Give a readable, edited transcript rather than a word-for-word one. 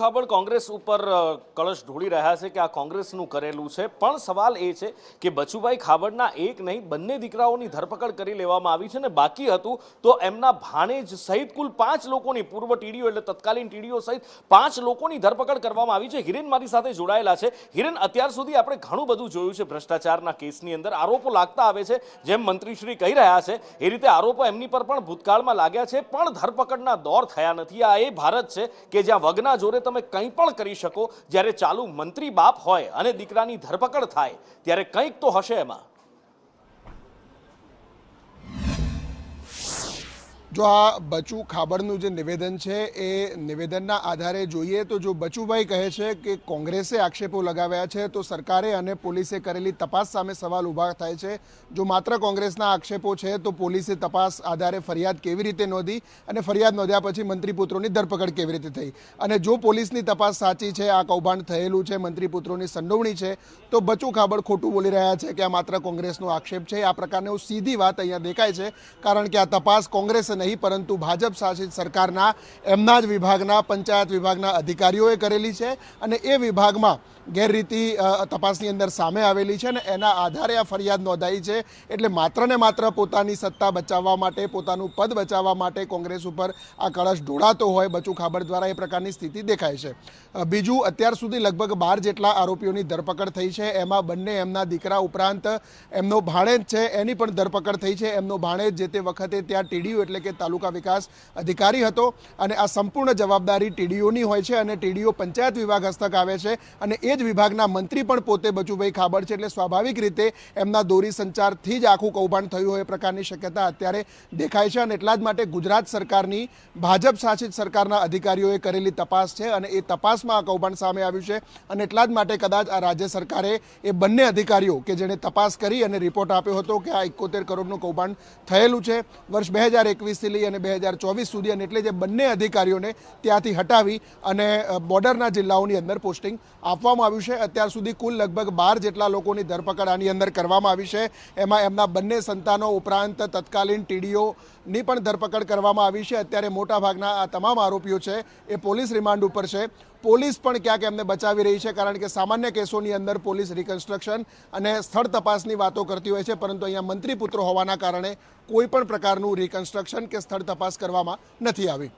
ખાબડ કોંગ્રેસ ઉપર કળશ ઢોળી રહ્યા છે કે આ કોંગ્રેસનું કરેલું છે, પણ સવાલ એ છે કે બચુભાઈ ખાબડના એક નહીં બંને દીકરાઓની ધરપકડ કરી લેવામાં આવી છે ને બાકી હતું તો એમના ભાણેજ સહિત કુલ 5 લોકોની પૂર્વ ટીડીઓ એટલે તત્કાલીન ટીડીઓ સહિત 5 લોકોની ધરપકડ કરવામાં આવી છે। હિરેન મારી સાથે જોડાયેલા છે। હિરેન, અત્યાર સુધી આપણે ઘણું બધું જોયું છે ભ્રષ્ટાચારના કેસની અંદર, આરોપો લાગતા આવે છે જેમ મંત્રીશ્રી કહી રહ્યા છે એ રીતે આરોપો એમની પર પણ ભૂતકાળમાં લાગ્યા છે, પણ ધરપકડના દોર થયા નથી। આ એ ભારત છે કે જ્યાં વગના જોરે તમે કંઈ પણ કરી શકો, જ્યારે ચાલુ મંત્રી બાપ હોય અને દીકરાની ધરપકડ થાય ત્યારે કંઈક તો હશે એમાં। જો આ બચુ ખાબડનું જે નિવેદન છે એ નિવેદનના આધારે જોઈએ તો જો બચુભાઈ કહે છે કે કોંગ્રેસે આક્ષેપો લગાવ્યા છે તો સરકારે અને પોલીસે કરેલી તપાસ સામે સવાલ ઊભા થાય છે। જો માત્ર કોંગ્રેસના આક્ષેપો છે તો પોલીસે તપાસ આધારે ફરિયાદ કેવી રીતે નોંધી અને ફરિયાદ નોંધ્યા પછી મંત્રીપુત્રોની ધરપકડ કેવી રીતે થઈ, અને જો પોલીસની તપાસ સાચી છે, આ કૌભાંડ થયેલું છે, મંત્રીપુત્રોની સંડોવણી છે, તો બચુ ખાબડ ખોટું બોલી રહ્યા છે કે આ માત્ર કોંગ્રેસનો આક્ષેપ છે। આ પ્રકારની સીધી વાત અહીંયા દેખાય છે, કારણ કે આ તપાસ કોંગ્રેસે નહીં પરંતુ ભાજપ શાસિત સરકારના એમના જ વિભાગના પંચાયત વિભાગના અધિકારીઓએ કરેલી છે અને એ વિભાગમાં ગેરરીતિ તપાસની અંદર સામે આવેલી છે અને એના આધારે આ ફરિયાદ નોંધાઈ છે। એટલે માત્ર ને માત્ર પોતાની સત્તા બચાવવા માટે, પોતાનું પદ બચાવવા માટે કોંગ્રેસ ઉપર આ કળશ ઢોળાતો હોય બચુ ખાબડ દ્વારા, એ પ્રકારની સ્થિતિ દેખાય છે। બીજું, અત્યાર સુધી લગભગ 12 જેટલા આરોપીઓની ધરપકડ થઈ છે, એમાં બંને એમના દીકરા ઉપરાંત એમનો ભાણેજ છે એની પણ ધરપકડ થઈ છે। એમનો ભાણેજ જે તે વખતે ત્યાં ટીડીઓ એટલે કે તાલુકા વિકાસ અધિકારી હતો અને આ સંપૂર્ણ જવાબદારી ટીડીઓની હોય છે અને ટીડીઓ પંચાયત વિભાગ હસ્તક આવે છે અને એ જ વિભાગના મંત્રી પણ પોતે બચુભાઈ ખાબડ છે। એટલે સ્વાભાવિક રીતે એમના દોરી સંચારથી જ આખું કૌભાંડ થયું હોય એ પ્રકારની શક્યતા અત્યારે દેખાય છે અને એટલા જ માટે ગુજરાત સરકારની ભાજપ શાસિત સરકારના અધિકારીઓએ કરેલી તપાસ છે અને એ તપાસમાં આ કૌભાંડ સામે આવ્યું છે અને એટલા જ માટે કદાચ આ રાજ્ય સરકારે એ બંને અધિકારીઓ કે જેણે તપાસ કરી અને રિપોર્ટ આપ્યો હતો કે આ 71 કરોડનું કૌભાંડ થયેલું છે વર્ષ 2021થી લઈ અને 2024 સુધી, અને એટલે જે બંને અધિકારીઓને ત્યાંથી હટાવી અને બોર્ડરના જિલ્લાઓની અંદર પોસ્ટિંગ આપવામાં આવ્યું છે। અત્યાર સુધી કુલ લગભગ 12 જેટલા લોકોની ધરપકડ આની અંદર કરવામાં આવી છે। એમાં એમના બંને સંતાનો ઉપરાંત તત્કાલીન ટીડીઓની પણ ધરપકડ કરવામાં આવી છે। અત્યારે મોટાભાગના આ તમામ આરોપીઓ છે એ પોલીસ રિમાન્ડ ઉપર છે। પોલીસ પણ ક્યાંક એમને બચાવી રહી છે, કારણ કે સામાન્ય કેસોની અંદર પોલીસ રિકન્સ્ટ્રક્શન અને સ્થળ તપાસની વાતો કરતી હોય છે, પરંતુ અહીંયા મંત્રીપુત્રો હોવાના કારણે કોઈ પણ પ્રકારનું રિકન્સ્ટ્રક્શન કે સ્થળ તપાસ કરવામાં નથી આવી।